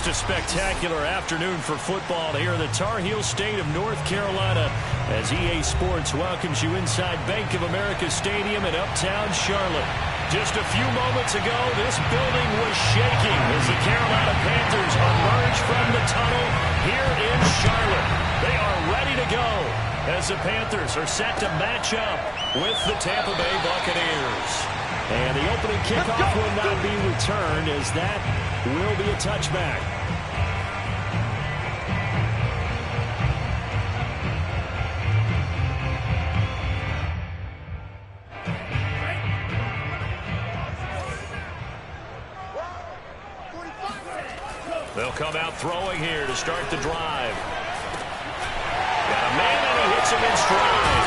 Just a spectacular afternoon for football here in the Tar Heel state of North Carolina as EA Sports welcomes you inside Bank of America Stadium in uptown Charlotte. Just a few moments ago, this building was shaking as the Carolina Panthers emerged from the tunnel here in Charlotte. They are ready to go as the Panthers are set to match up with the Tampa Bay Buccaneers. And the opening kickoff will not be returned as that will be a touchback. They'll come out throwing here to start the drive. Got a man and he hits him in stride.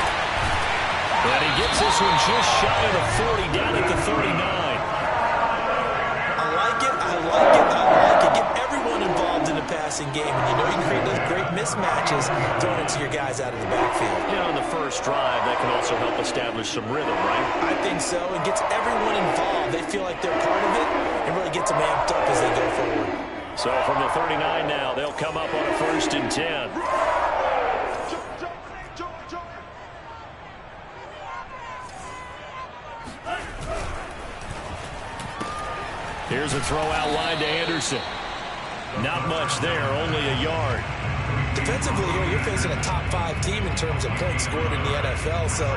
And he gets this one just shy of the 40 down at the 39. I like it. Get everyone involved in the passing game. And you know you can create those great mismatches throwing it to your guys out of the backfield. You know, in the first drive, that can also help establish some rhythm, right? I think so. It gets everyone involved. They feel like they're part of it and really gets them amped up as they go forward. So from the 39 now, they'll come up on a 1st and 10. Here's a throw out line to Anderson. Not much there, only a yard. Defensively here, you're facing a top 5 team in terms of points scored in the NFL. So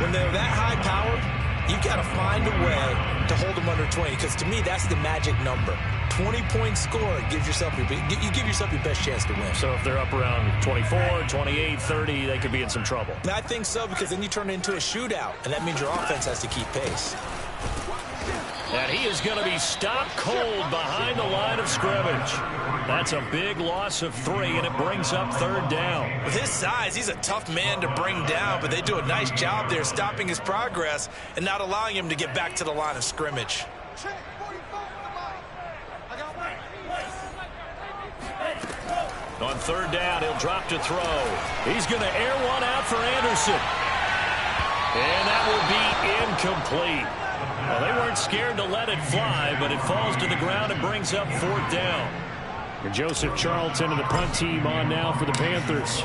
when they're that high powered, you've got to find a way to hold them under 20. Because to me, that's the magic number. 20 points scored gives yourself you give yourself your best chance to win. So if they're up around 24, 28, 30, they could be in some trouble. And I think so, because then you turn it into a shootout, and that means your offense has to keep pace. And he is going to be stopped cold behind the line of scrimmage. That's a big loss of 3, and it brings up 3rd down. With his size, he's a tough man to bring down, but they do a nice job there stopping his progress and not allowing him to get back to the line of scrimmage. On 3rd down, he'll drop to throw. He's going to air one out for Anderson. And that will be incomplete. Well, they weren't scared to let it fly, but it falls to the ground and brings up 4th down. And Joseph Charlton and the punt team on now for the Panthers.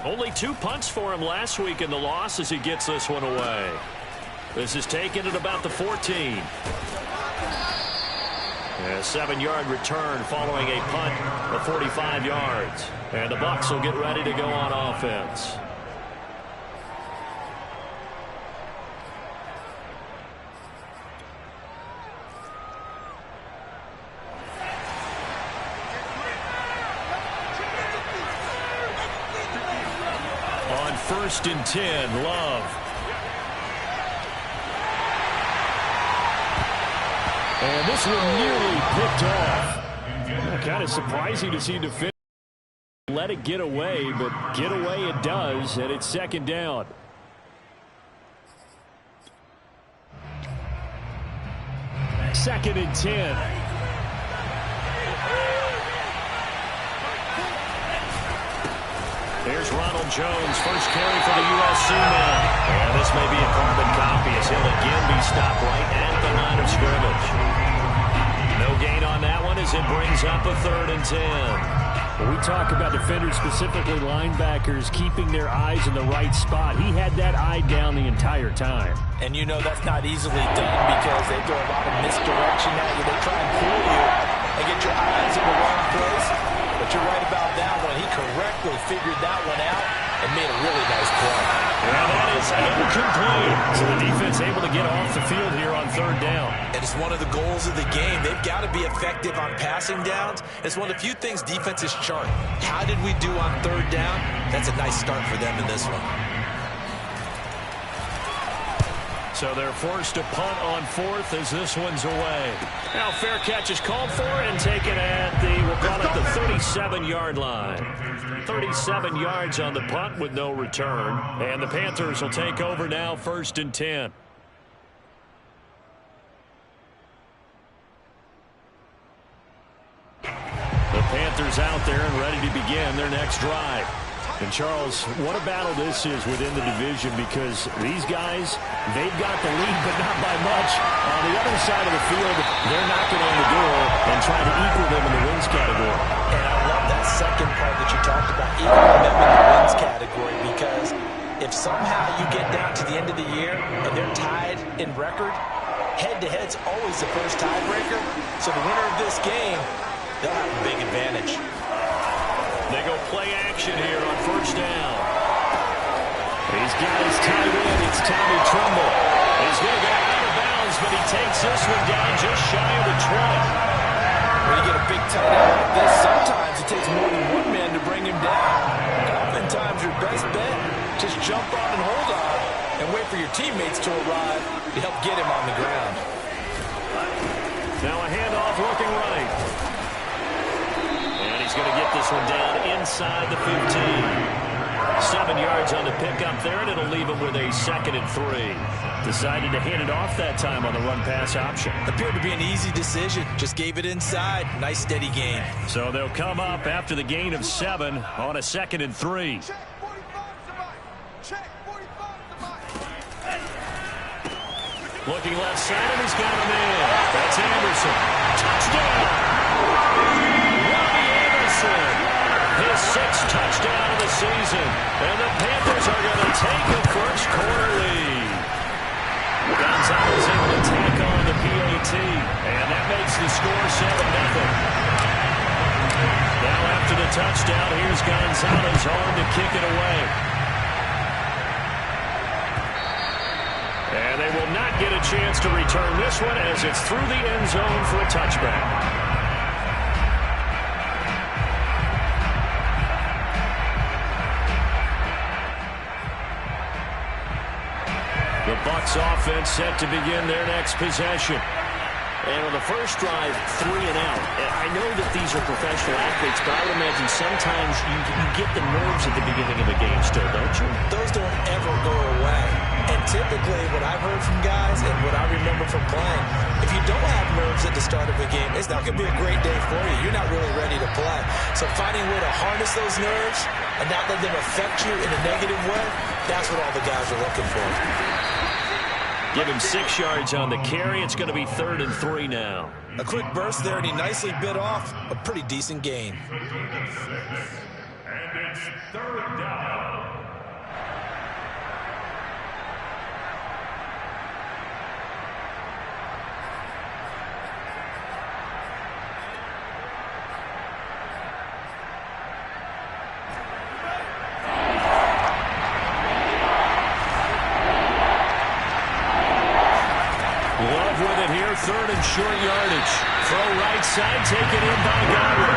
Only 2 punts for him last week in the loss as he gets this one away. This is taken at about the 14. A 7-yard return following a punt of 45 yards. And the Bucs will get ready to go on offense. On 1st and 10, Love. And this one nearly picked off. Kind of surprising to see defenders let it get away, but get away it does, and it's 2nd down. Second and 10. Here's Ronald Jones, first carry for the USC man. And this may be a carbon copy as he'll again be stopped right at the line of scrimmage. No gain on that one as it brings up a 3rd and 10. When we talk about defenders, specifically linebackers, keeping their eyes in the right spot, he had that eye down the entire time. And you know that's not easily done because they throw a lot of misdirection at you. They try and fool you and get your eyes in the wrong place. But you're right about that one. He correctly figured that one out and made a really nice play. Well, that is incomplete. So the defense able to get off the field here on 3rd down. And it's one of the goals of the game. They've got to be effective on passing downs. It's one of the few things defenses chart. How did we do on 3rd down? That's a nice start for them in this one. So they're forced to punt on 4th as this one's away. Now fair catch is called for and taken at the, we'll call it the 37-yard line. 37 yards on the punt with no return. And the Panthers will take over now 1st and 10. The Panthers out there and ready to begin their next drive. And, Charles, what a battle this is within the division, because these guys, they've got the lead, but not by much. On the other side of the field, they're knocking on the door and trying to equal them in the wins category. And I love that second part that you talked about, equaling them in the wins category, because if somehow you get down to the end of the year and they're tied in record, head-to-head's always the first tiebreaker. So the winner of this game, they'll have a big advantage. They go play action here on first down. He's got his tight end. It's Tommy Tremble. He's going to go out of bounds, but he takes this one down just shy of the 20. When you get a big tight end like this, sometimes it takes more than one man to bring him down. Oftentimes your best bet, just jump on and hold on and wait for your teammates to arrive to help get him on the ground. Now a handoff looking right. He's going to get this one down inside the 15. 7 yards on the pickup there, and it'll leave him with a 2nd and 3. Decided to hand it off that time on the run-pass option. Appeared to be an easy decision. Just gave it inside. Nice, steady gain. So they'll come up after the gain of 7 on a 2nd and 3. Looking left side, and he's got him in. That's Anderson. Touchdown! His 6th touchdown of the season. And the Panthers are going to take a first quarter lead. Gonzalez able to tack on the PAT. And that makes the score 7-0. Now after the touchdown, here's Gonzalez on to kick it away. And they will not get a chance to return this one as it's through the end zone for a touchback. The Bucs offense set to begin their next possession. And on the first drive, 3 and out. I know that these are professional athletes, but I would imagine sometimes you get the nerves at the beginning of a game still, don't you? Those don't ever go away. And typically what I've heard from guys and what I remember from playing, if you don't have nerves at the start of a game, it's not going to be a great day for you. You're not really ready to play. So finding a way to harness those nerves and not let them affect you in a negative way, that's what all the guys are looking for. Give him 6 yards on the carry. It's going to be 3rd and 3 now. A quick burst there, and he nicely bit off a pretty decent gain. And it's 3rd down. With it here, 3rd and short yardage. Throw right side, taken in by Godwin.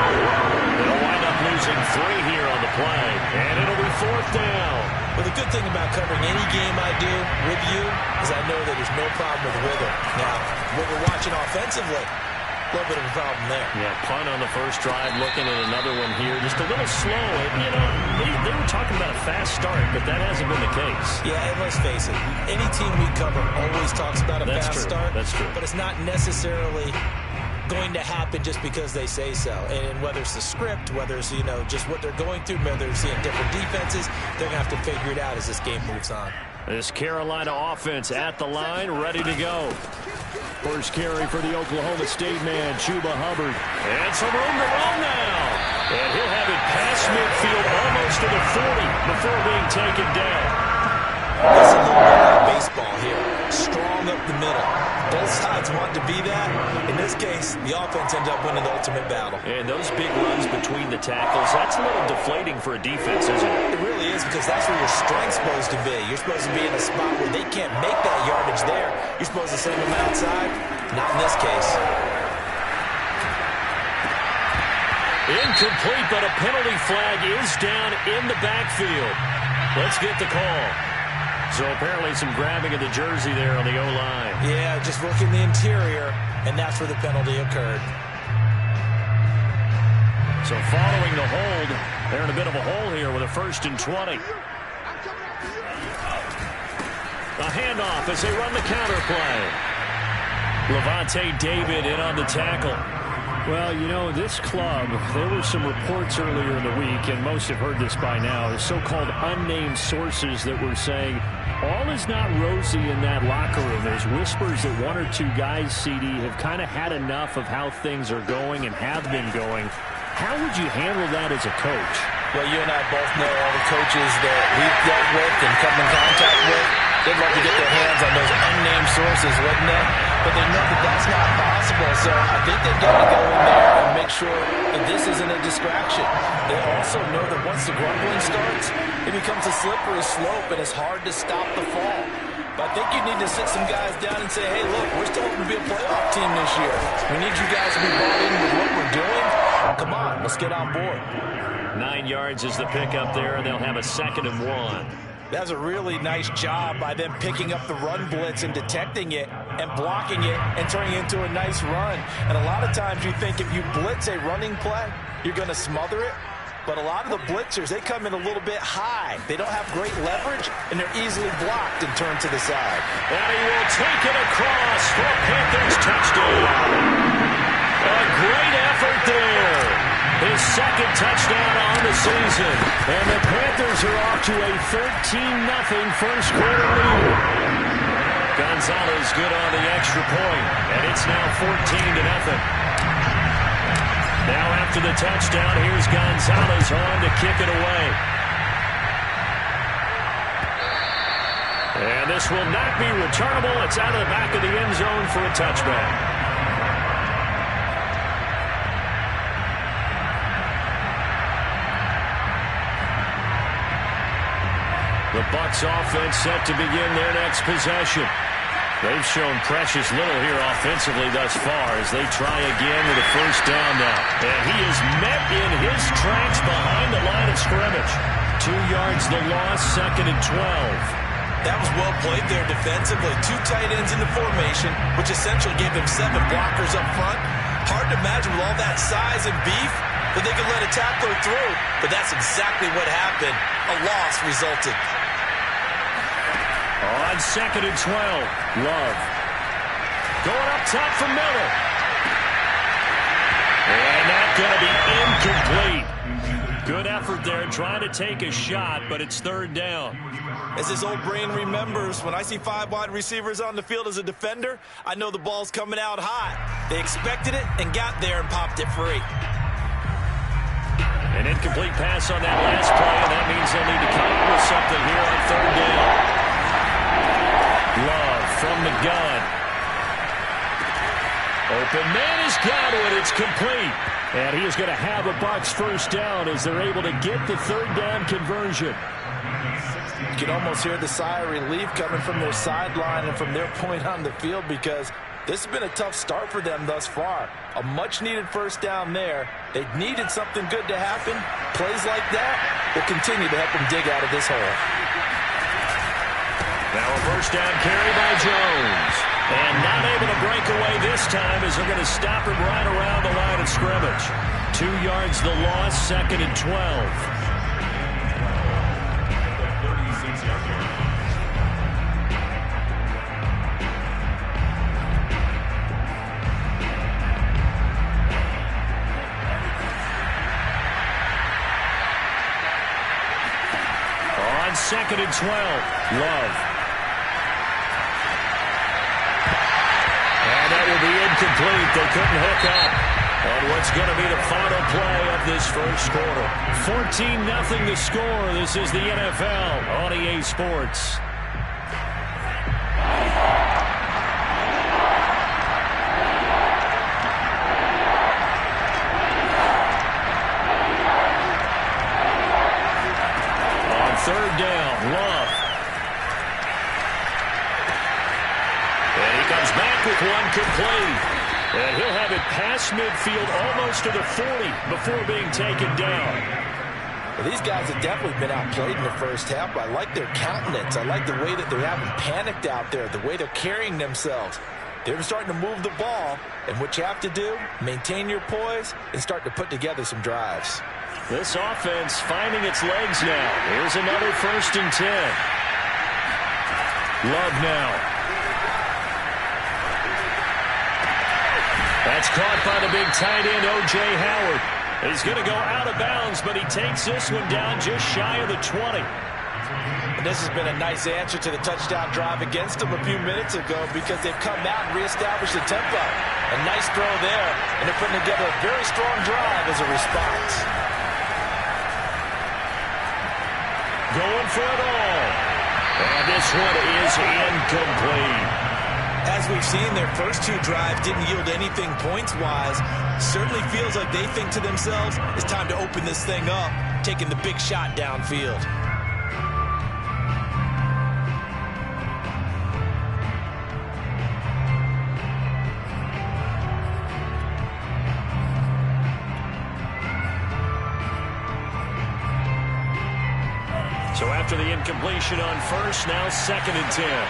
They'll wind up losing 3 here on the play, and it'll be 4th down. Well, the good thing about covering any game I do with you is I know that there's no problem with rhythm. Now, what we're watching offensively, a little bit of a problem there. Yeah, punt on the first drive, looking at another one here. Just a little slow. You know, they were talking about a fast start, but that hasn't been the case. Yeah, and let's face it, any team we cover always talks about a fast start. That's true. But it's not necessarily going to happen just because they say so. And whether it's the script, whether it's, you know, just what they're going through, whether they're seeing different defenses, they're going to have to figure it out as this game moves on. This Carolina offense at the line, ready to go. First carry for the Oklahoma State man, Chuba Hubbard. And some room to run now. And he'll have it past midfield almost to the 40 before being taken down. This is a little bit like baseball here. Strong up the middle. Both sides want to be that. In this case, the offense ends up winning the ultimate battle. And those big runs between the tackles, that's a little deflating for a defense, isn't it? It really is, because that's where your strength's supposed to be. You're supposed to be in a spot where they can't make that yardage there. You're supposed to send them outside. Not in this case. Incomplete, but a penalty flag is down in the backfield. Let's get the call. So apparently some grabbing of the jersey there on the O-line. Yeah, just looking the interior, and that's where the penalty occurred. So following the hold, they're in a bit of a hole here with a 1st and 20. A handoff as they run the counter play. Levante David in on the tackle. Well, you know, this club, there were some reports earlier in the week, and most have heard this by now, so-called unnamed sources that were saying all is not rosy in that locker room. There's whispers that one or two guys, CD, have kind of had enough of how things are going and have been going. How would you handle that as a coach? Well, you and I both know all the coaches that we've dealt with and come in contact with. They'd love to get their hands on those unnamed sources, wouldn't they? But they know that that's not possible, so I think they've got to go in there and make sure that this isn't a distraction. They also know that once the grumbling starts, it becomes a slippery slope, and it's hard to stop the fall. But I think you need to sit some guys down and say, hey, look, we're still hoping to be a playoff team this year. We need you guys to be bought in with what we're doing. Come on, let's get on board. 9 yards is the pickup there, and they'll have a 2nd and 1. That's a really nice job by them picking up the run blitz and detecting it and blocking it and turning it into a nice run. And a lot of times you think if you blitz a running play, you're going to smother it. But a lot of the blitzers, they come in a little bit high. They don't have great leverage, and they're easily blocked and turned to the side. And he will take it across for a Panthers touchdown. A great effort there. His 2nd touchdown on the season. And the Panthers are off to a 13-0 first quarter lead. Gonzalez good on the extra point, and it's now 14-0. Now after the touchdown, here's Gonzalez on to kick it away. And this will not be returnable. It's out of the back of the end zone for a touchback. The Bucs offense set to begin their next possession. They've shown precious little here offensively thus far as they try again with a first down now. And he is met in his tracks behind the line of scrimmage. 2 yards the loss, 2nd and 12. That was well played there defensively. 2 tight ends in the formation, which essentially gave them 7 blockers up front. Hard to imagine with all that size and beef that they could let a tackler through. But that's exactly what happened. A loss resulted. On 2nd and 12, Love. Going up top for Miller. And that's going to be incomplete. Good effort there trying to take a shot, but it's 3rd down. As his old brain remembers, when I see 5 wide receivers on the field as a defender, I know the ball's coming out hot. They expected it and got there and popped it free. An incomplete pass on that last play, and that means they'll need to come up with something here on 3rd down. Love from the gun. Open man is got it. It's complete. And he is going to have a Bucs first down as they're able to get the 3rd down conversion. You can almost hear the sigh of relief coming from their sideline and from their point on the field because this has been a tough start for them thus far. A much-needed first down there. They needed something good to happen. Plays like that will continue to help them dig out of this hole. Now a first down carry by Jones. And not able to break away this time as they're going to stop him right around the line of scrimmage. 2 yards the loss, 2nd and 12. On 2nd and 12, Love. And that will be incomplete. They couldn't hook up on what's going to be the final play of this first quarter. 14-0 the score. This is the NFL on EA Sports. On 3rd down, Love. And he comes back with one complete. And he'll have it past midfield almost to the 40 before being taken down. Well, these guys have definitely been outplayed in the first half, but I like their countenance. I like the way that they're having panicked out there, the way they're carrying themselves. They're starting to move the ball, and what you have to do, maintain your poise and start to put together some drives. This offense finding its legs now. Here's another 1st and 10. Love now. That's caught by the big tight end, O.J. Howard. He's going to go out of bounds, but he takes this one down just shy of the 20. And this has been a nice answer to the touchdown drive against them a few minutes ago because they've come out and reestablished the tempo. A nice throw there, and they're putting together a very strong drive as a response. Going for it all. And this one is incomplete. As we've seen, their first two drives didn't yield anything points-wise. Certainly feels like they think to themselves, it's time to open this thing up, taking the big shot downfield. So after the incompletion on first, now 2nd and 10.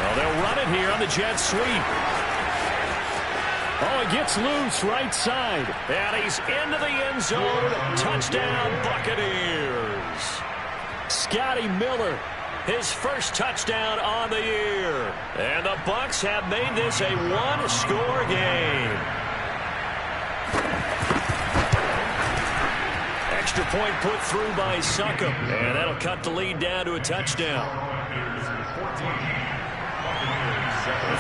Well, they'll run it here on the jet sweep. Oh, he gets loose right side. And he's into the end zone. Touchdown, Buccaneers. Scotty Miller, his first touchdown on the year. And the Bucs have made this a one-score game. Extra point put through by Succop. And that'll cut the lead down to a touchdown.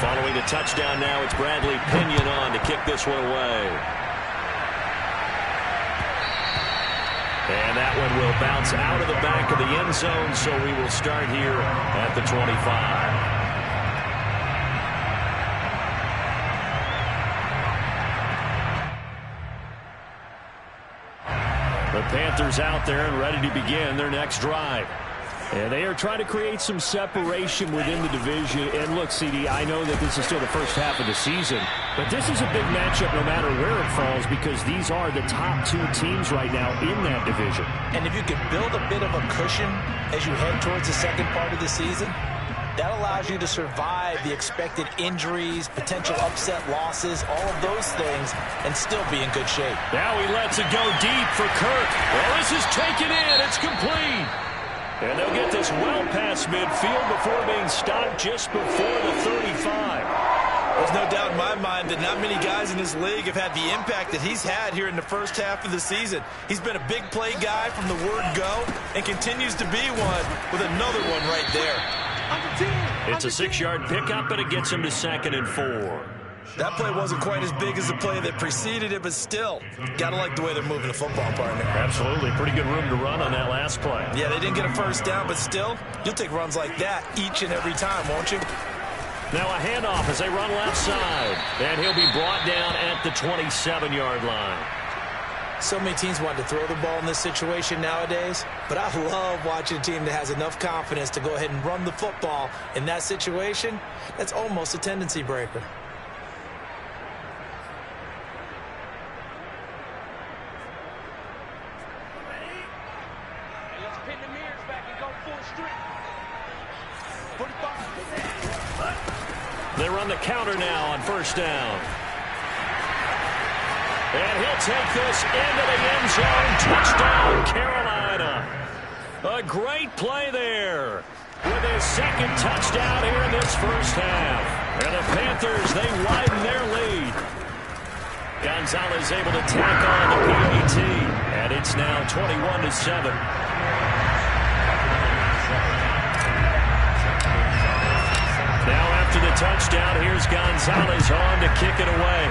Following the touchdown now, it's Bradley Pinion on to kick this one away. And that one will bounce out of the back of the end zone, so we will start here at the 25. The Panthers out there and ready to begin their next drive. And they are trying to create some separation within the division. And look, CD, I know that this is still the first half of the season, but this is a big matchup no matter where it falls because these are the top two teams right now in that division. And if you can build a bit of a cushion as you head towards the second part of the season, that allows you to survive the expected injuries, potential upset losses, all of those things, and still be in good shape. Now he lets it go deep for Kirk. Well, this is taken in. It's complete. And they'll get this well past midfield before being stopped just before the 35. There's no doubt in my mind that not many guys in this league have had the impact that he's had here in the first half of the season. He's been a big play guy from the word go and continues to be one with another one right there. It's a 6-yard pickup, and it gets him to 2nd and 4. That play wasn't quite as big as the play that preceded it, but still, gotta like the way they're moving the football, partner. Absolutely. Pretty good room to run on that last play. Yeah, they didn't get a first down, but still, you'll take runs like that each and every time, won't you? Now a handoff as they run left side. And he'll be brought down at the 27-yard line. So many teams want to throw the ball in this situation nowadays, but I love watching a team that has enough confidence to go ahead and run the football in that situation. That's almost a tendency breaker. They run the counter now on first down. And he'll take this into the end zone. Touchdown, Carolina. A great play there with his second touchdown here in this first half. And the Panthers, they widen their lead. Gonzalez able to tack on the PAT. And it's now 21-7. Now after the touchdown, here's Gonzalez on to kick it away.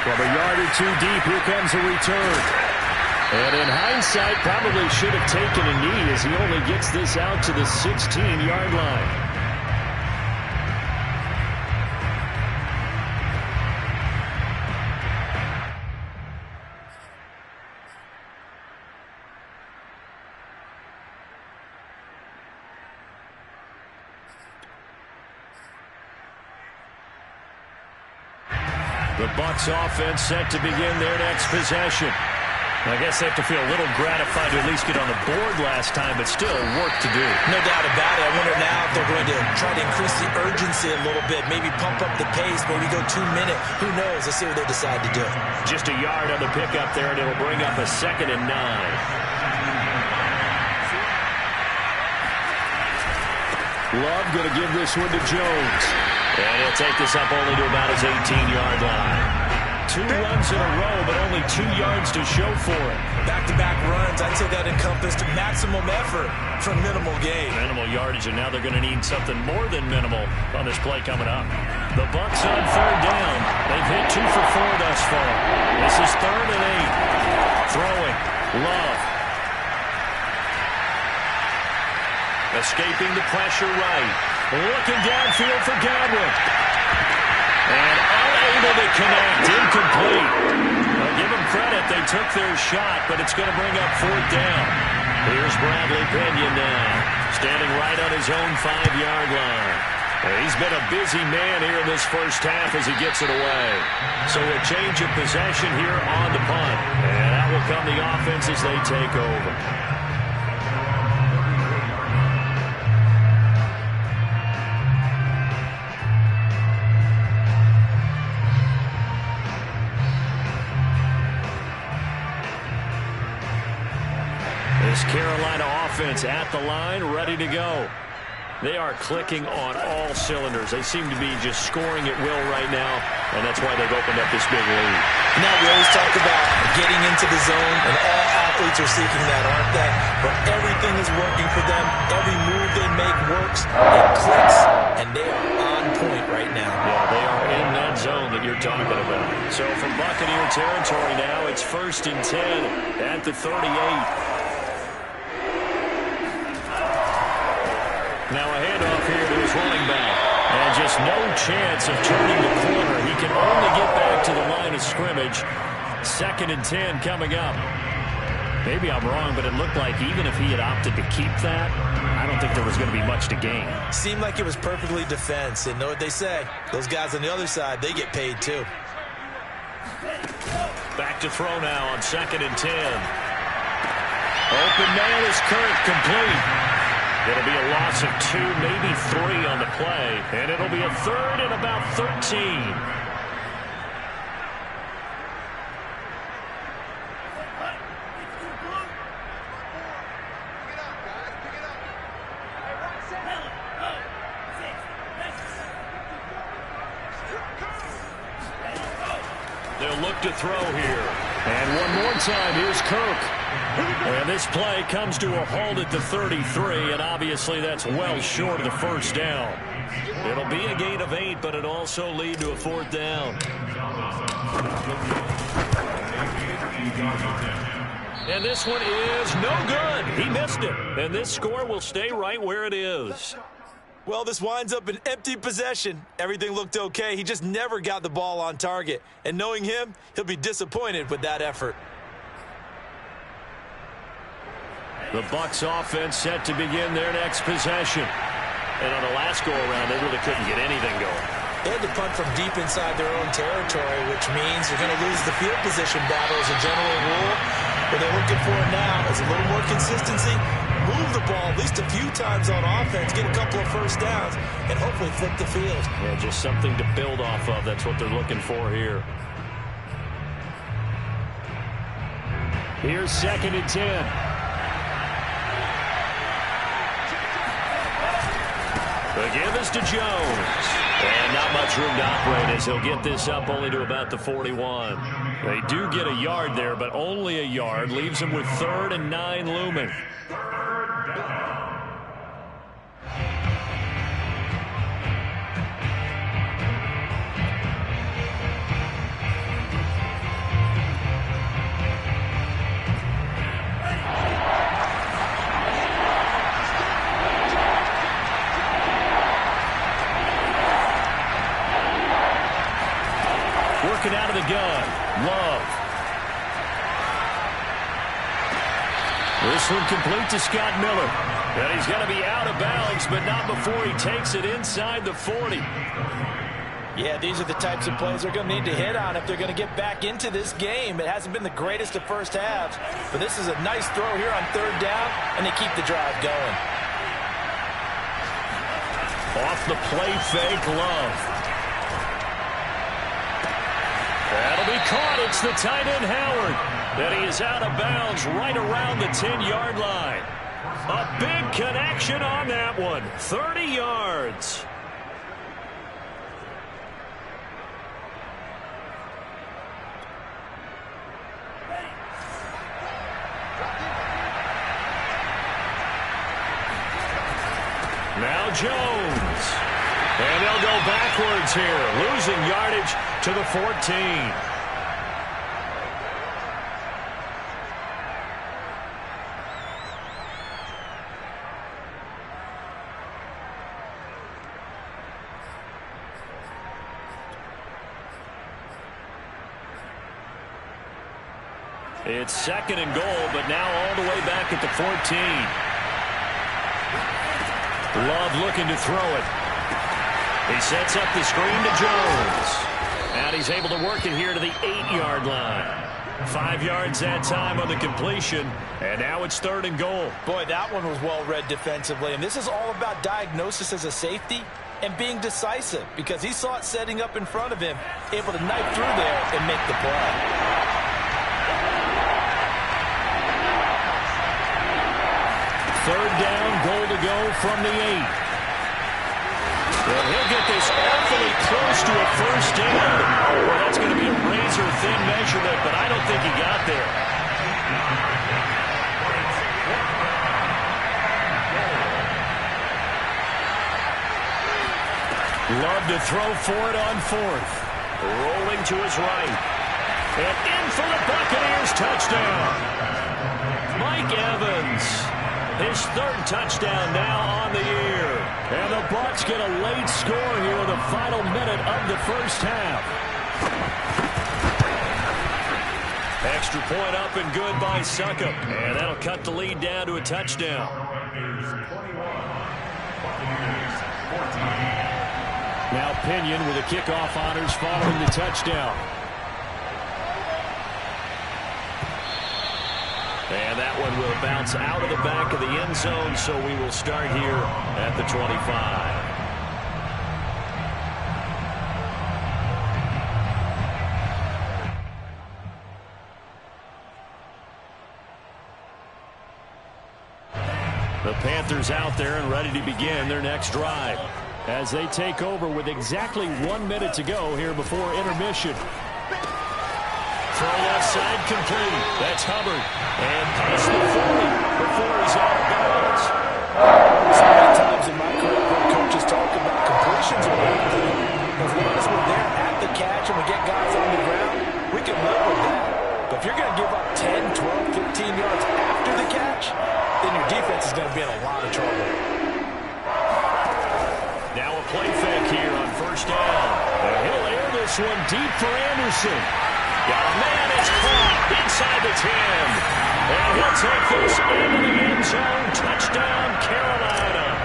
From a yard or two deep, here comes a return. And in hindsight, probably should have taken a knee as he only gets this out to the 16-yard line. The Bucs offense set to begin their next possession. I guess they have to feel a little gratified to at least get on the board last time, but still work to do. No doubt about it. I wonder now if they're going to try to increase the urgency a little bit, maybe pump up the pace, maybe go 2 minutes. Who knows? Let's see what they decide to do. Just a yard on the pickup there, and it'll bring up a 2nd and 9. Love going to give this one to Jones. And he'll take this up only to about his 18-yard line. 2 runs in a row, but only 2 yards to show for it. Back-to-back runs, I'd say that encompassed maximum effort for minimal gain. Minimal yardage, and now they're going to need something more than minimal on this play coming up. The Bucs on 3rd down. They've hit 2 for 4 thus far. This is 3rd and 8. Throwing. Love. Escaping the pressure right. Looking downfield for Godwin. And unable to connect. Incomplete. Now, give them credit. They took their shot, but it's going to bring up 4th down. Here's Bradley Pinion now. Standing right on his own 5-yard line. He's been a busy man here in this first half as he gets it away. So a change of possession here on the punt. And that will come the offense as they take over. This Carolina offense at the line, ready to go. They are clicking on all cylinders. They seem to be just scoring at will right now, and that's why they've opened up this big lead. Now, we always talk about getting into the zone, and all athletes are seeking that, aren't they? But everything is working for them. Every move they make works. It clicks, and they are on point right now. Yeah, they are in that zone that you're talking about. So from Buccaneer territory now, it's 1st and 10 at the 38. Now a handoff here to his running back. And just no chance of turning the corner. He can only get back to the line of scrimmage. 2nd and 10 coming up. Maybe I'm wrong, but it looked like even if he had opted to keep that, I don't think there was going to be much to gain. Seemed like it was perfectly defense. And know what they say? Those guys on the other side, they get paid too. Back to throw now on 2nd and 10. Open man is Kirk, complete. It'll be a loss of 2, maybe 3 on the play. And it'll be a 3rd and about 13. They'll look to throw here. And one more time, here's Kirk. And this play comes to a halt at the 33, and obviously that's well short of the 1st down. It'll be a gain of 8, but it'll also lead to a 4th down. And this one is no good. He missed it. And this score will stay right where it is. Well, this winds up an empty possession. Everything looked okay. He just never got the ball on target. And knowing him, he'll be disappointed with that effort. The Bucs offense set to begin their next possession. And on the last go-around, they really couldn't get anything going. They had to punt from deep inside their own territory, which means you're going to lose the field position battle as a general rule. What they're looking for now is a little more consistency, move the ball at least a few times on offense, get a couple of 1st downs, and hopefully flip the field. Yeah, just something to build off of. That's what they're looking for here. Here's 2nd and 10. The give is to Jones. And not much room to operate as he'll get this up only to about the 41. They do get a yard there, but only a yard. Leaves him with 3rd and 9 looming. Working out of the gun. Love. This one complete to Scott Miller. And he's going to be out of bounds, but not before he takes it inside the 40. Yeah, these are the types of plays they're going to need to hit on if they're going to get back into this game. It hasn't been the greatest of first halves, but this is a nice throw here on 3rd down, and they keep the drive going. Off the play fake, Love. That'll be caught. It's the tight end, Howard. And he is out of bounds right around the 10-yard line. A big connection on that one. 30 yards. Now Jones. And they'll go backwards here, losing yardage to the 14. It's 2nd and goal, but now all the way back at the 14. Love looking to throw it. He sets up the screen to Jones. And he's able to work it here to the 8-yard line. 5 yards that time on the completion. And now it's 3rd and goal. Boy, that one was well read defensively. And this is all about diagnosis as a safety and being decisive, because he saw it setting up in front of him, able to knife through there and make the play. 3rd down, goal to go from the 8. Well, he'll get this awfully close to a first down. Well, that's going to be a razor-thin measurement, but I don't think he got there. Love to throw for it on 4th. Rolling to his right. And in for the Buccaneers touchdown. Mike Evans. His 3rd touchdown now on the year. And the Bucs get a late score here in the final minute of the first half. Extra point up and good by Succop. And that'll cut the lead down to a touchdown. Now Pinion with the kickoff honors following the touchdown. And that one will bounce out of the back of the end zone, so we will start here at the 25. The Panthers out there and ready to begin their next drive as they take over with exactly 1 minute to go here before intermission. Throw left side complete. That's Hubbard. And past the 40 before he's out of bounds. So many times in my career, coaches talk about completions and everything. As long as we're there at the catch and we get guys on the ground, we can live with that. But if you're going to give up 10, 12, 15 yards after the catch, then your defense is going to be in a lot of trouble. Now a play fake here on 1st down. And he'll air this one deep for Anderson. Got a man, it's caught inside the 10. And he'll take this into the end zone. Touchdown, Carolina.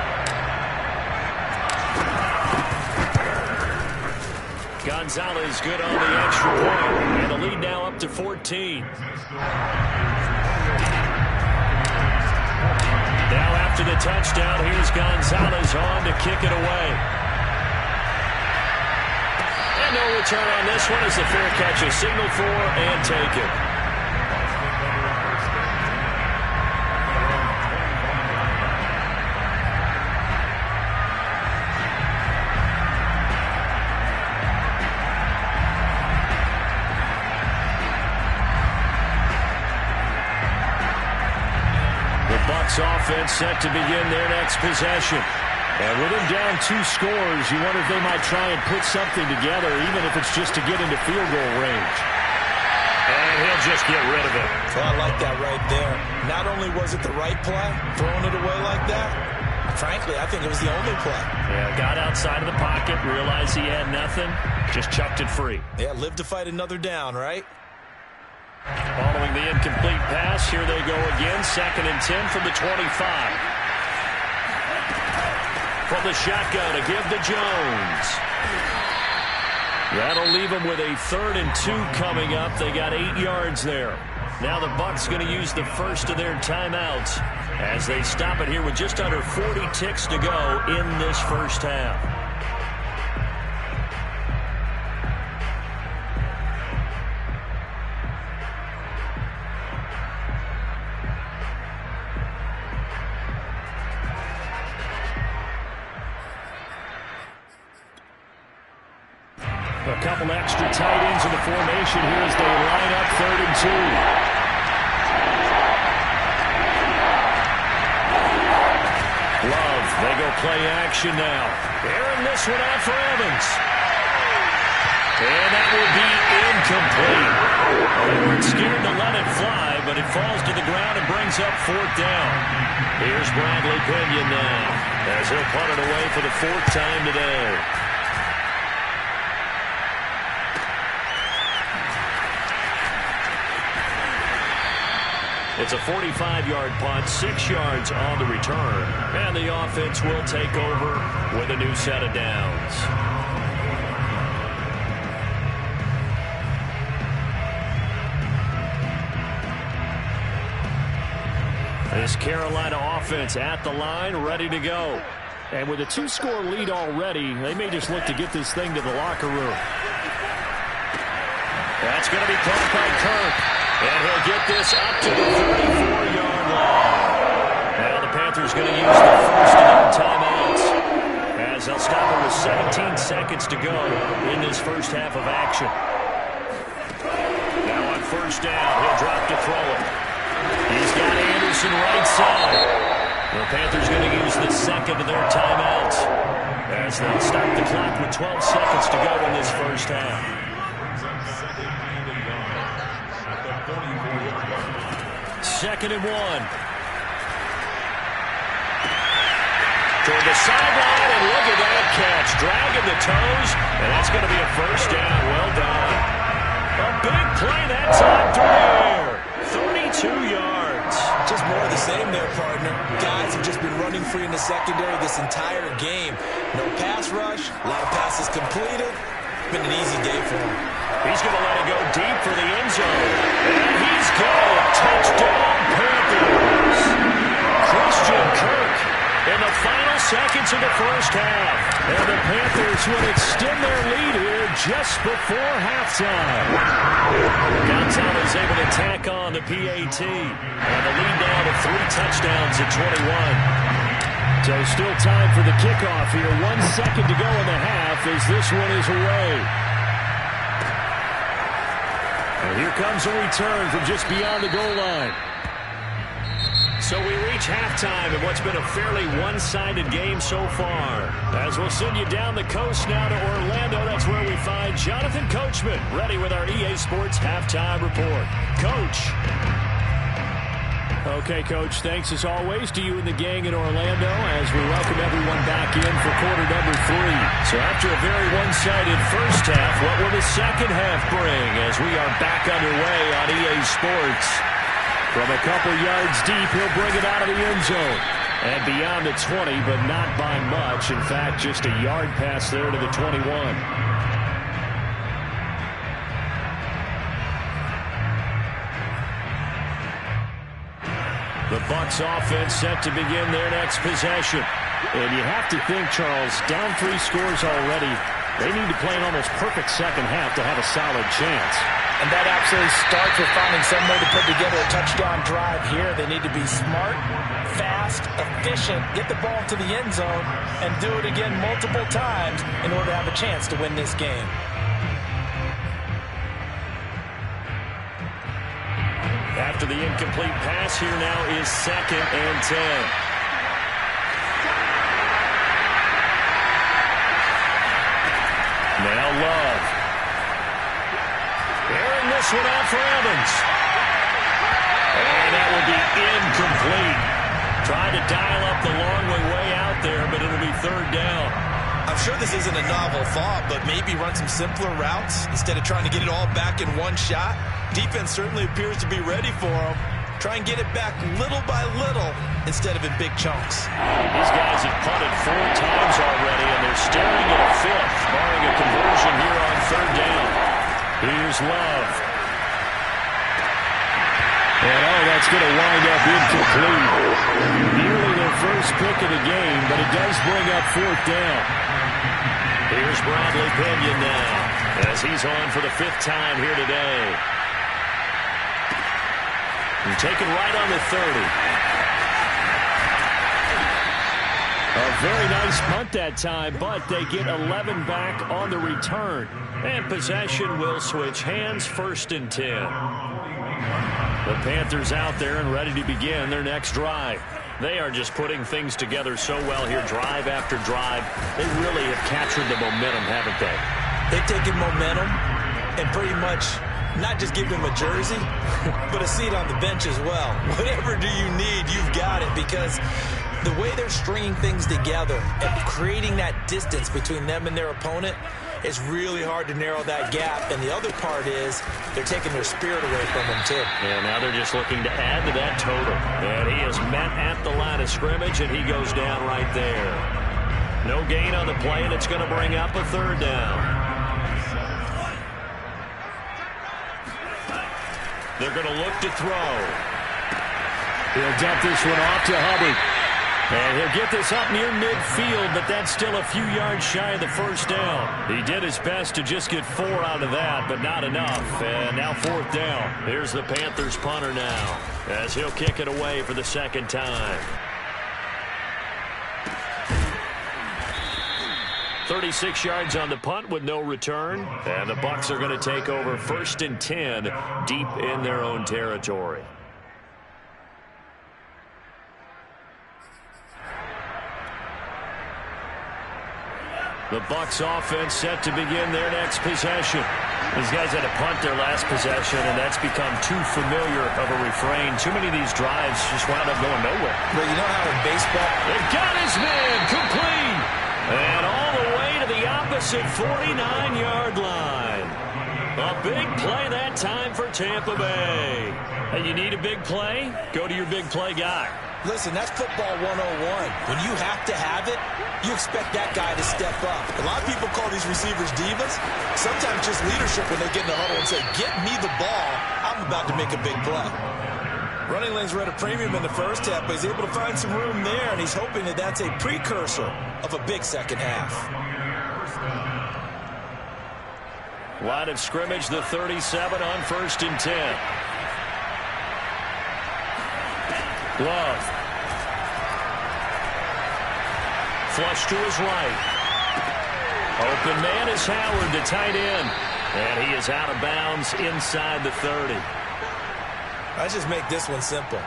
Gonzalez good on the extra point. And the lead now up to 14. Now after the touchdown, here's Gonzalez on to kick it away. No return on this one as the fair catch is signaled for and taken. The Bucs offense set to begin their next possession. And with him down 2 scores, you wonder if they might try and put something together, even if it's just to get into field goal range. And he'll just get rid of it. Well, I like that right there. Not only was it the right play, throwing it away like that, frankly, I think it was the only play. Yeah, got outside of the pocket, realized he had nothing, just chucked it free. Yeah, live to fight another down, right? Following the incomplete pass, here they go again, 2nd and 10 from the 25. From the shotgun to give to Jones. That'll leave them with a 3rd and 2 coming up. They got 8 yards there. Now the Bucs going to use the first of their timeouts as they stop it here with just under 40 ticks to go in this first half. couple extra tight ends in the formation here as they line up 3rd and 2. Love, they go play action now. Airing this one out for Evans. And that will be incomplete. They weren't scared to let it fly, but it falls to the ground and brings up 4th down. Here's Bradley Pinion now, as he'll punt it away for the 4th time today. It's a 45-yard punt, 6 yards on the return, and the offense will take over with a new set of downs. This Carolina offense at the line, ready to go. And with a 2-score lead already, they may just look to get this thing to the locker room. That's going to be caught by Kirk. And he'll get this up to the 34-yard line. Now the Panthers going to use the first of their timeouts, as they'll stop it with 17 seconds to go in this first half of action. Now on 1st down, he'll drop to throw it. He's got Anderson right side. The Panthers going to use the second of their timeouts, as they'll stop the clock with 12 seconds to go in this first half. 2nd and 1. Toward the sideline, and look at that catch. Dragging the toes, and that's going to be a 1st down. Well done. A big play that time through the air. 32 yards. Just more of the same there, partner. Guys have just been running free in the secondary this entire game. No pass rush, a lot of passes completed. Been an easy day for him. He's going to let it go deep for the end zone. And he's got it. Touchdown, Panthers. Christian Kirk in the final seconds of the first half. And the Panthers will extend their lead here just before halftime. Gonzalez is able to tack on the PAT. And the lead now to 3 touchdowns at 21. So still time for the kickoff here. 1 second to go in the half as this one is away. And here comes a return from just beyond the goal line. So we reach halftime in what's been a fairly one-sided game so far. As we'll send you down the coast now to Orlando, that's where we find Jonathan Coachman, ready with our EA Sports Halftime Report. Coach. Okay, Coach, thanks as always to you and the gang in Orlando as we welcome everyone back in for quarter number 3. So after a very one-sided first half, what will the second half bring as we are back underway on EA Sports? From a couple yards deep, he'll bring it out of the end zone. And beyond the 20, but not by much. In fact, just a yard pass there to the 21. The Bucs offense set to begin their next possession. And you have to think, Charles, down 3 scores already. They need to play an almost perfect second half to have a solid chance. And that absolutely starts with finding some way to put together a touchdown drive here. They need to be smart, fast, efficient, get the ball to the end zone, and do it again multiple times in order to have a chance to win this game. After the incomplete pass, here now is 2nd and 10. Now Love. Airing this one out for Evans. And that will be incomplete. Trying to dial up the long way out there, but it'll be 3rd down. I'm sure this isn't a novel thought, but maybe run some simpler routes instead of trying to get it all back in one shot. Defense certainly appears to be ready for him. Try and get it back little by little instead of in big chunks. These guys have punted 4 times already, and they're staring at a 5th, barring a conversion here on 3rd down. Here's Love. And that's going to wind up incomplete. Nearly their first pick of the game, but it does bring up 4th down. Here's Bradley Pinion now, as he's on for the 5th time here today. And taken right on the 30. A very nice punt that time, but they get 11 back on the return. And possession will switch hands, 1st and 10. The Panthers out there and ready to begin their next drive. They are just putting things together so well here, drive after drive. They really have captured the momentum, haven't they? They've taken momentum and pretty much not just give him a jersey, but a seat on the bench as well. Whatever do you need, you've got it, because the way they're stringing things together and creating that distance between them and their opponent is really hard to narrow that gap. And the other part is they're taking their spirit away from them, too. Yeah, now they're just looking to add to that total. And he is met at the line of scrimmage, and he goes down right there. No gain on the play, and it's going to bring up a 3rd down. They're going to look to throw. He'll dump this one off to Hubbard. And he'll get this up near midfield, but that's still a few yards shy of the 1st down. He did his best to just get 4 out of that, but not enough. And now 4th down. Here's the Panthers punter now, as he'll kick it away for the 2nd time. 36 yards on the punt with no return. And the Bucs are going to take over 1st and 10 deep in their own territory. The Bucs offense set to begin their next possession. These guys had a punt their last possession, and that's become too familiar of a refrain. Too many of these drives just wound up going nowhere. But you know how in baseball, they've got his man complete. And all the way to the opposite 49-yard line. A big play that time for Tampa Bay. And you need a big play? Go to your big play guy. Listen, that's football 101. When you have to have it, you expect that guy to step up. A lot of people call these receivers divas. Sometimes just leadership when they get in the huddle and say, get me the ball. I'm about to make a big play. Running lanes were at a premium in the 1st half, but he's able to find some room there, and he's hoping that that's a precursor of a big 2nd half. Line of scrimmage, the 37 on 1st and 10. Love. Flush to his right. Open man is Howard, the tight end. And he is out of bounds inside the 30. Let's just make this one simple.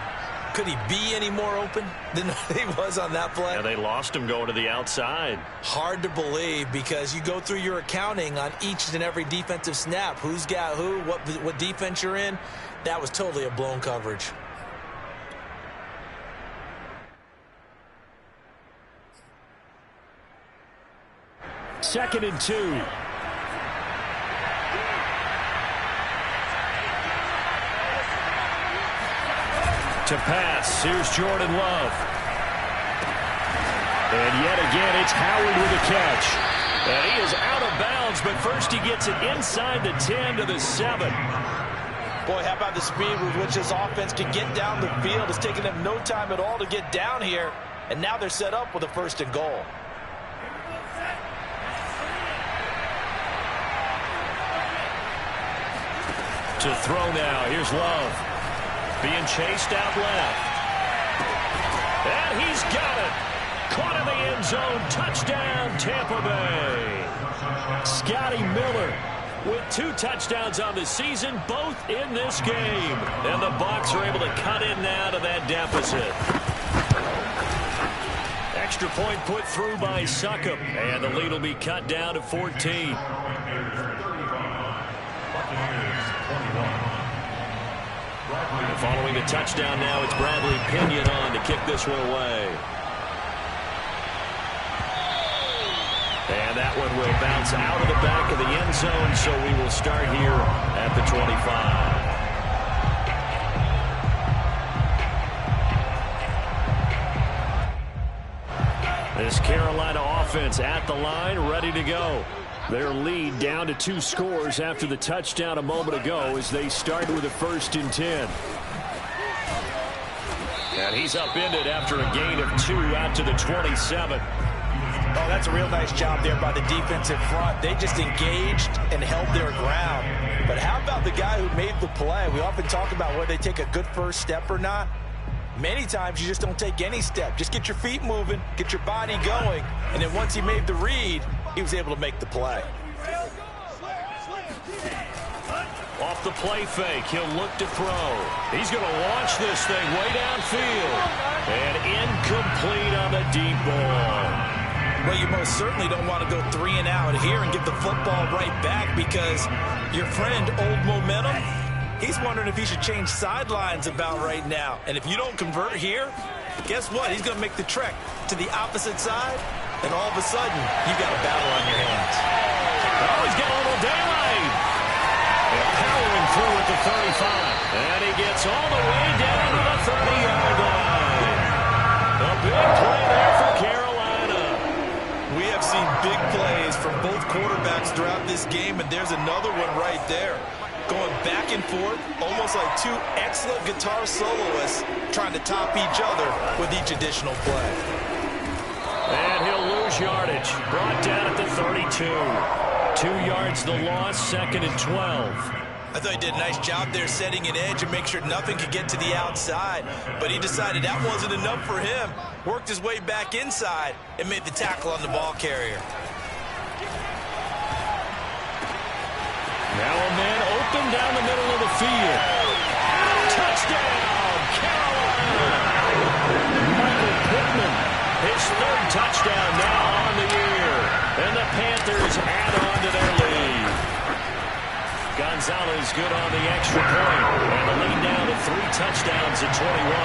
Could he be any more open than he was on that play? Yeah, they lost him going to the outside. Hard to believe, because you go through your accounting on each and every defensive snap. Who's got who, what defense you're in. That was totally a blown coverage. Second and 2. To pass, here's Jordan Love. And yet again, it's Howard with a catch. And he is out of bounds, but first he gets it inside the 10 to the 7. Boy, how about the speed with which this offense can get down the field? It's taken them no time at all to get down here. And now they're set up with a 1st and goal. To throw now, here's Love. Being chased out left. And he's got it. Caught in the end zone. Touchdown, Tampa Bay. Scotty Miller with 2 touchdowns on the season, both in this game. And the Bucs are able to cut in now to that deficit. Extra point put through by Succop. And the lead will be cut down to 14. Following the touchdown now, it's Bradley Pinion on to kick this one away. And that one will bounce out of the back of the end zone, so we will start here at the 25. This Carolina offense at the line, ready to go. Their lead down to 2 scores after the touchdown a moment ago as they start with a 1st and 10. And he's upended after a gain of 2 out to the 27. Oh, that's a real nice job there by the defensive front. They just engaged and held their ground. But how about the guy who made the play? We often talk about whether they take a good first step or not. Many times you just don't take any step. Just get your feet moving, get your body going, and then once he made the read, he was able to make the play. Off the play fake, he'll look to throw. He's going to launch this thing way downfield. And incomplete on the deep ball. Well, you most certainly don't want to go 3 and out here and give the football right back because your friend, Old Momentum, he's wondering if he should change sidelines about right now. And if you don't convert here, guess what? He's going to make the trek to the opposite side, and all of a sudden, you've got a battle on your hands. Oh, he's got a little daylight. Powering through at the 35. And he gets all the way down to the 30-yard line. A big play there for Carolina. We have seen big plays from both quarterbacks throughout this game, and there's another one right there. Going back and forth, almost like two excellent guitar soloists trying to top each other with each additional play. And he'll lose yardage. Brought down at the 32. 2 yards the loss, 2nd and 12. I thought he did a nice job there setting an edge and make sure nothing could get to the outside. But he decided that wasn't enough for him. Worked his way back inside and made the tackle on the ball carrier. Now a man open down the middle of the field. Touchdown, Carolina! Michael Pittman, his 3rd touchdown now on the year. And the Panthers add on to their lead. Gonzalez good on the extra point. And the lead down to 3 touchdowns at 21.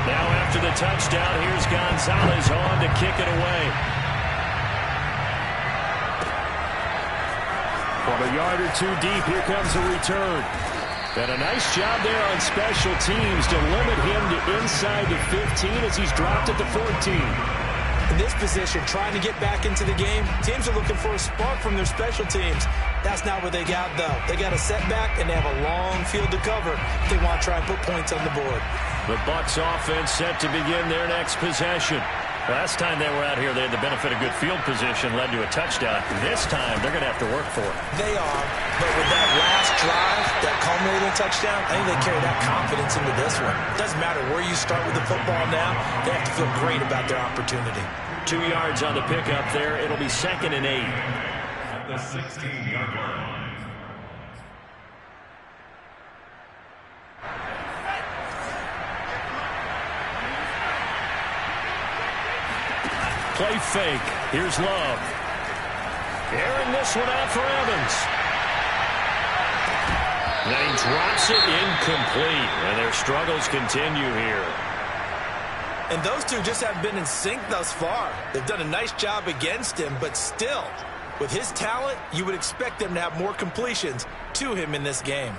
Now after the touchdown, here's Gonzalez on to kick it away. From a yard or 2 deep, here comes a return. And a nice job there on special teams to limit him to inside the 15 as he's dropped at the 14. In this position, trying to get back into the game, teams are looking for a spark from their special teams. That's not what they got, though. They got a setback, and they have a long field to cover if they want to try and put points on the board. The Bucs offense set to begin their next possession. Last time they were out here, they had the benefit of good field position, led to a touchdown. This time, they're going to have to work for it. They are, but with that last drive, that culminating touchdown, I think they carry that confidence into this one. It doesn't matter where you start with the football now, they have to feel great about their opportunity. 2 yards on the pickup there. It'll be 2nd and 8. At the 16-yard line. Play fake. Here's Love. Airing this one out for Evans. Then he drops it incomplete. And their struggles continue here. And those two just haven't been in sync thus far. They've done a nice job against him, but still, with his talent, you would expect them to have more completions to him in this game.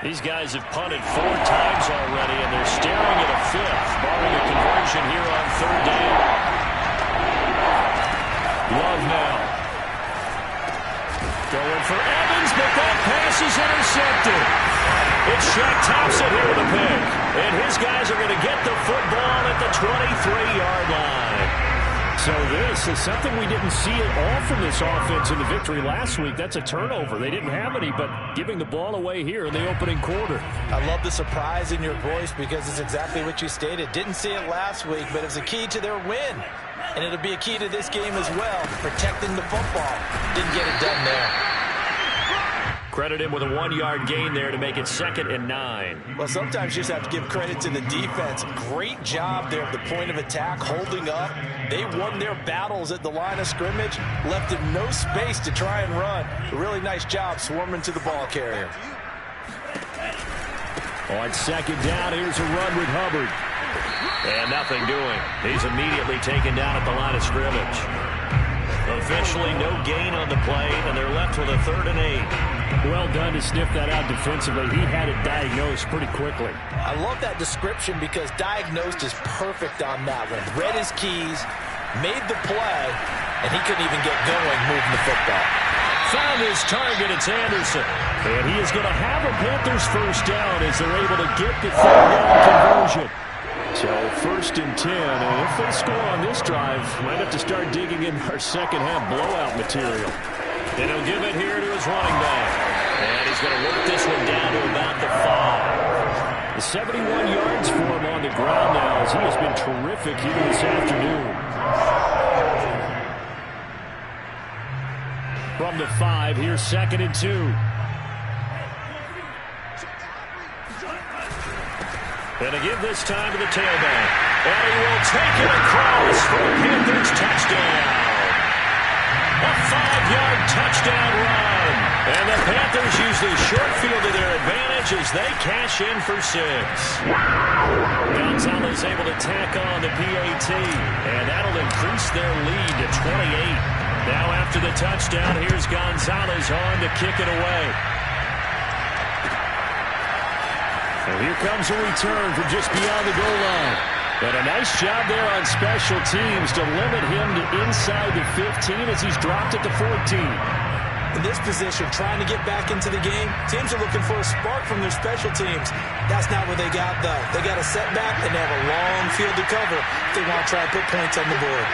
These guys have punted 4 times already, and they're staring at a 5th, barring a conversion here on 3rd down. Love now. Going for Evans, but that pass is intercepted. It's Shaq Thompson here with a pick. And his guys are going to get the football at the 23-yard line. So this is something we didn't see at all from this offense in the victory last week. That's a turnover. They didn't have any, but giving the ball away here in the opening quarter. I love the surprise in your voice because it's exactly what you stated. Didn't see it last week, but it was a key to their win. And it'll be a key to this game as well, protecting the football. Didn't get it done there. Credit him with a 1-yard gain there to make it 2nd and 9. Well, sometimes you just have to give credit to the defense. Great job there at the point of attack, holding up. They won their battles at the line of scrimmage, left them no space to try and run. A really nice job swarming to the ball carrier. On 2nd down, here's a run with Hubbard. And nothing doing. He's immediately taken down at the line of scrimmage. Eventually, no gain on the play, and they're left with a 3rd and 8. Well done to sniff that out defensively. He had it diagnosed pretty quickly. I love that description because diagnosed is perfect on that one. Read his keys, made the play, and he couldn't even get going moving the football. Found his target, it's Anderson. And he is going to have a Panthers 1st down as they're able to get the 3rd down conversion. So So 1st and 10, and if they score on this drive, might have to start digging in our second half blowout material. And he'll give it here to his running back. And he's going to work this one down to about the 5. 71 yards for him on the ground now, as he has been terrific here this afternoon. From the 5, here's 2nd and 2. And to give this time to the tailback. And he will take it across for a Panthers touchdown. A 5-yard touchdown run. And the Panthers use the short field to their advantage as they cash in for 6. Gonzalez able to tack on the PAT. And that'll increase their lead to 28. Now after the touchdown, here's Gonzalez on to kick it away. And here comes a return from just beyond the goal line. And a nice job there on special teams to limit him to inside the 15 as he's dropped it to 14. In this position, trying to get back into the game, teams are looking for a spark from their special teams. That's not what they got, though. They got a setback, and they have a long field to cover if they want to try and put points on the board.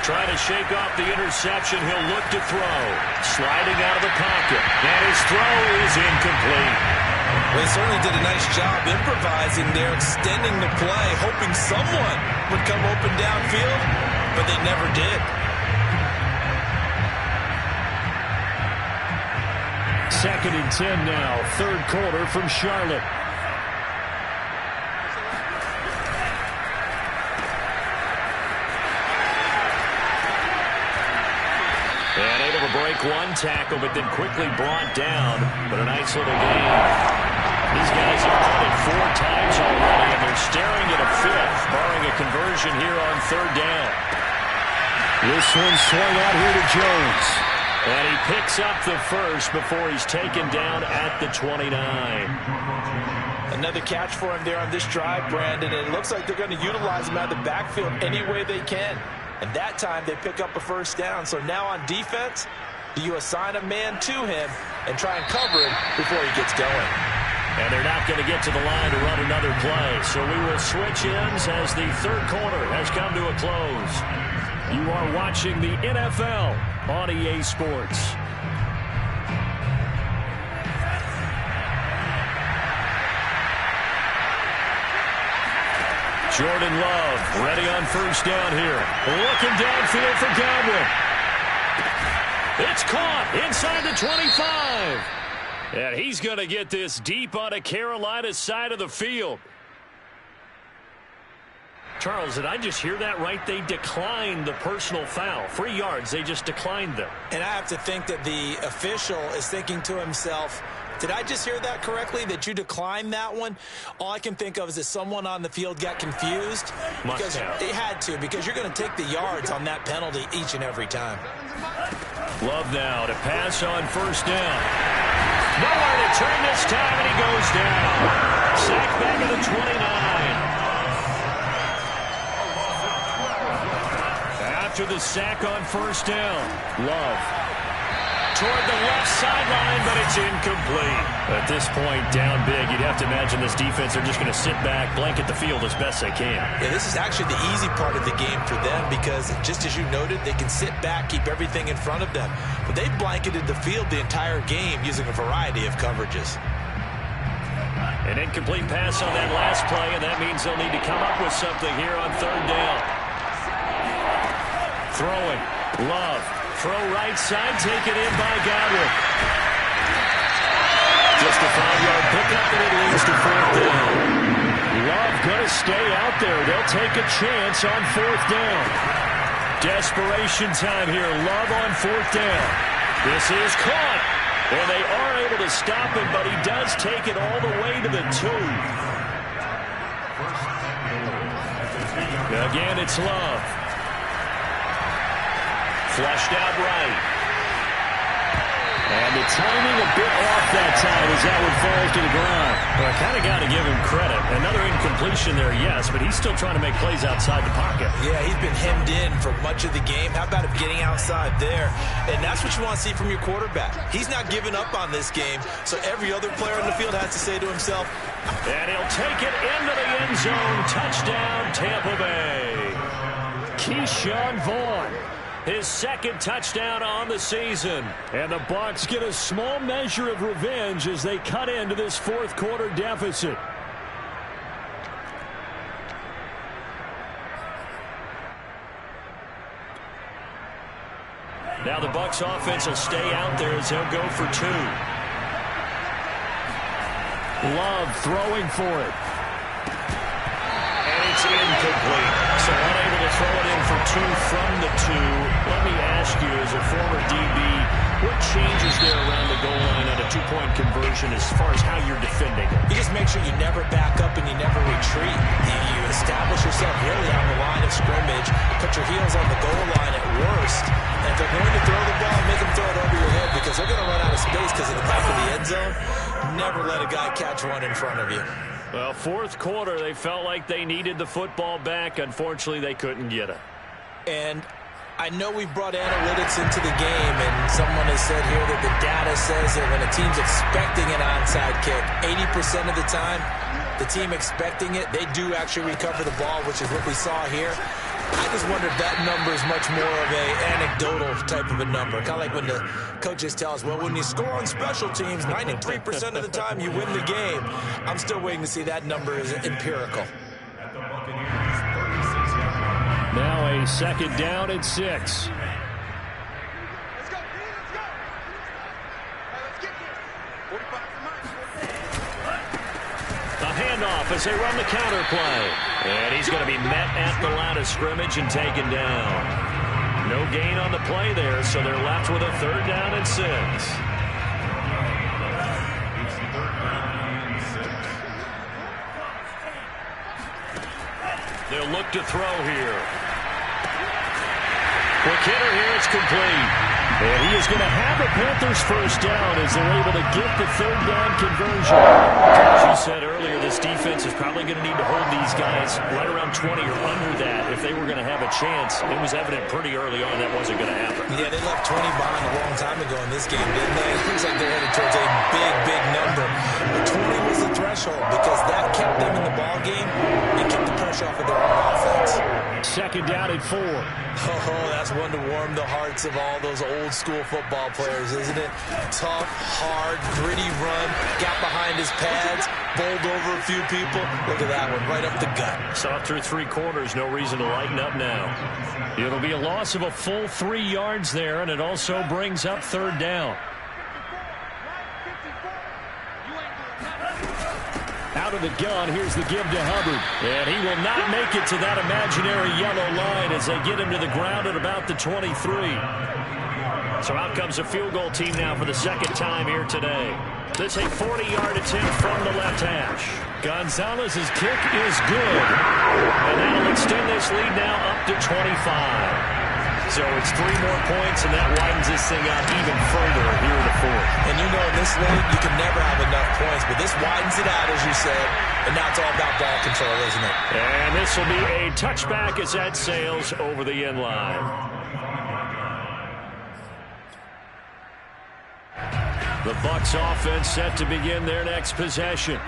Trying to shake off the interception. He'll look to throw. Sliding out of the pocket. And his throw is incomplete. Well, they certainly did a nice job improvising there, extending the play, hoping someone would come open downfield, but they never did. Second and 10 now. 3rd quarter from Charlotte. And able to break one tackle, but then quickly brought down. But a nice little game. These guys have done it 4 times already, and they're staring at a 5th, barring a conversion here on 3rd down. This one swung out here to Jones. And he picks up the 1st before he's taken down at the 29. Another catch for him there on this drive, Brandon, and it looks like they're going to utilize him out of the backfield any way they can. And that time they pick up a 1st down. So now on defense, do you assign a man to him and try and cover him before he gets going? And they're not going to get to the line to run another play. So we will switch ends as the 3rd quarter has come to a close. You are watching the NFL on EA Sports. Jordan Love ready on 1st down here. Looking downfield for Godwin. It's caught inside the 25. And he's going to get this deep on a Carolina side of the field. Charles, did I just hear that right? They declined the personal foul. 3 yards, they just declined them. And I have to think that the official is thinking to himself, did I just hear that correctly, that you declined that one? All I can think of is that someone on the field got confused. Because they had to, because you're going to take the yards on that penalty each and every time. Love now to pass on 1st down. Nowhere to turn this time, and he goes down. Sacked back at the 29. After the sack on 1st down, Love toward the left sideline, but it's incomplete. At this point, down big, you'd have to imagine this defense are just going to sit back, blanket the field as best they can. Yeah, this is actually the easy part of the game for them because, just as you noted, they can sit back, keep everything in front of them. But they blanketed the field the entire game using a variety of coverages. An incomplete pass on that last play, and that means they'll need to come up with something here on 3rd down. Throwing. Love. Throw right side. Taken in by Godwin. Just a 5-yard pickup, and it leads to 4th down. Love going to stay out there. They'll take a chance on 4th down. Desperation time here. Love on 4th down. This is caught. And they are able to stop him, but he does take it all the way to the 2. Again, it's Love. Flushed out right. And the timing a bit off that time as that one falls to the ground. Well, I kind of got to give him credit. Another incompletion there, yes, but he's still trying to make plays outside the pocket. Yeah, he's been hemmed in for much of the game. How about him getting outside there? And that's what you want to see from your quarterback. He's not giving up on this game, so every other player in the field has to say to himself, and he'll take it into the end zone. Touchdown, Tampa Bay. Keyshawn Vaughn, his second touchdown on the season. And the Bucs get a small measure of revenge as they cut into this fourth quarter deficit. Now the Bucs offense will stay out there as they'll go for two. Love throwing for it. And it's incomplete. So unable to throw it in for two from the two. Let me ask you, as a former DB, what changes there around the goal line on a two-point conversion as far as how you're defending it? You just make sure you never back up and you never retreat. You establish yourself really on the line of scrimmage, put your heels on the goal line at worst. And if they're going to throw the ball, make them throw it over your head because they're going to run out of space because of the back of the end zone. Never let a guy catch one in front of you. Well, fourth quarter, they felt like they needed the football back. Unfortunately, they couldn't get it. And I know we've brought analytics into the game, and someone has said here that the data says that when a team's expecting an onside kick, 80% of the time, the team expecting it, they do actually recover the ball, which is what we saw here. I just wonder if that number is much more of a anecdotal type of a number. Kind of like when the coaches tell us, well, when you score on special teams, 93% of the time you win the game. I'm still waiting to see that number is empirical. Now a second down and 6. Let's go. Let's go. All right, let's get here. 45 for mine. The handoff as they run the counter play. And he's going to be met at the line of scrimmage and taken down. No gain on the play there, so they're left with a third down and 6. They'll look to throw here. Quick hitter here, it's complete. And he is going to have the Panthers first down as they're able to get the third down conversion. As you said earlier, this defense is probably going to need to hold these guys right around 20 or under that if they were going to have a chance. It was evident pretty early on that wasn't going to happen. Yeah, they left 20 behind a long time ago in this game, didn't they? It looks like they're headed towards a big, big number. But 20 was the threshold because that kept them in the ball game and kept the pressure off of their own offense. Second down and 4. Oh, that's one to warm the hearts of all those old school football players, isn't it? Tough, hard, gritty run, got behind his pads, bowled over a few people. Look at that one, right up the gut. Saw it through 3 quarters, no reason to lighten up now. It'll be a loss of a full 3 yards there, and it also brings up third down. Out of the gun, here's the give to Hubbard. And he will not make it to that imaginary yellow line as they get him to the ground at about the 23. So out comes a field goal team now for the second time here today. This a 40-yard attempt from the left hash. Gonzalez's kick is good. And that'll extend this lead now up to 25. So it's 3 more points, and that widens this thing out even further here in the fourth. And you know in this league, you can never have enough points, but this widens it out, as you said, and now it's all about ball control, isn't it? And this will be a touchback as that sails over the end line. The Bucs offense set to begin their next possession.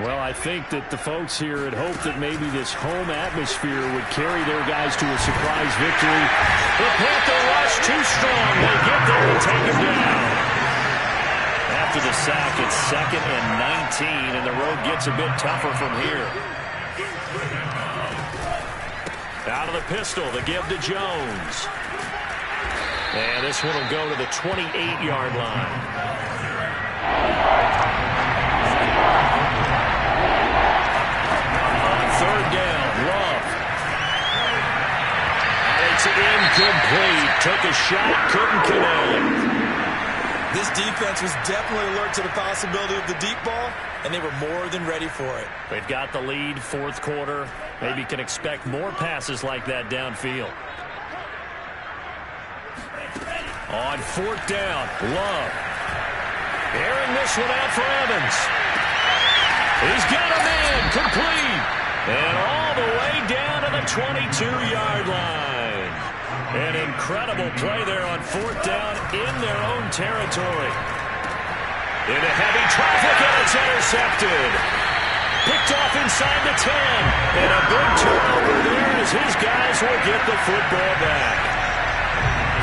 Well, I think that the folks here had hoped that maybe this home atmosphere would carry their guys to a surprise victory. The Panther rush too strong. They get there and take him down. After the sack, it's 2nd and 19, and the road gets a bit tougher from here. Out of the pistol, the give to Jones. And this one will go to the 28-yard line. Third down, Love. And it's incomplete. Took a shot, couldn't connect. This defense was definitely alert to the possibility of the deep ball, and they were more than ready for it. They've got the lead, fourth quarter. Maybe can expect more passes like that downfield. On 4th down, Love. Airing this one out for Evans. He's got a man, complete. And all the way down to the 22-yard line. An incredible play there on 4th down in their own territory. Into heavy traffic, and it's intercepted. Picked off inside the 10. And a big turnover there as his guys will get the football back.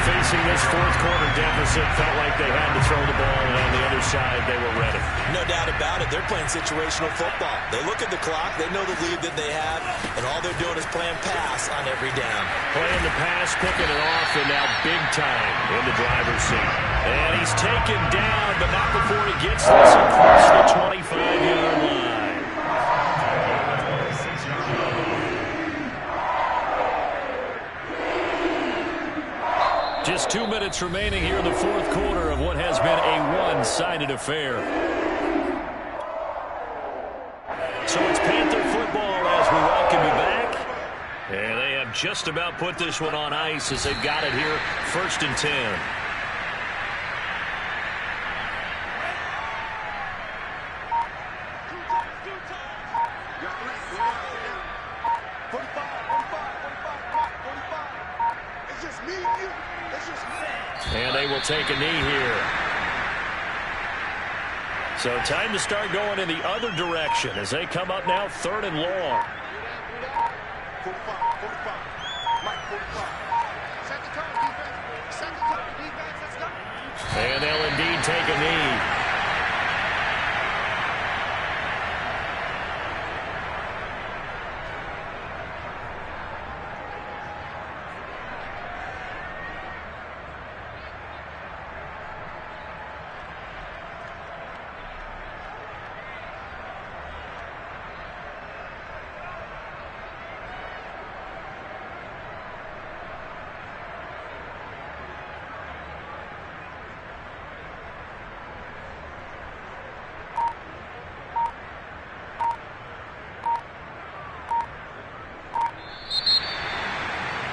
Facing this 4th quarter deficit, felt like they had to throw the ball, and on the other side, they were ready. No doubt about it. They're playing situational football. They look at the clock. They know the lead that they have, and all they're doing is playing pass on every down. Playing the pass, picking it off, and now big time in the driver's seat. And he's taken down, but not before he gets this across the 25-yard line. Just 2 minutes remaining here in the 4th quarter of what has been a one-sided affair. So it's Panther football as we welcome you back. And they have just about put this one on ice as they've got it here, 1st and 10. And they will take a knee here. So time to start going in the other direction as they come up now 3rd and long. And they'll indeed take a knee.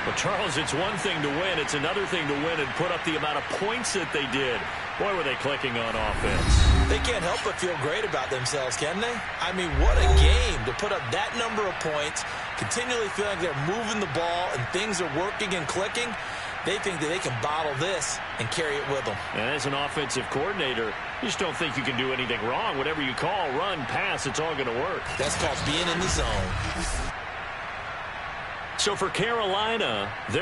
Well, Charles, it's one thing to win. It's another thing to win and put up the amount of points that they did. Boy, were they clicking on offense. They can't help but feel great about themselves, can they? I mean, what a game to put up that number of points, continually feeling like they're moving the ball and things are working and clicking. They think that they can bottle this and carry it with them. And as an offensive coordinator, you just don't think you can do anything wrong. Whatever you call, run, pass, it's all going to work. That's called being in the zone. So for Carolina,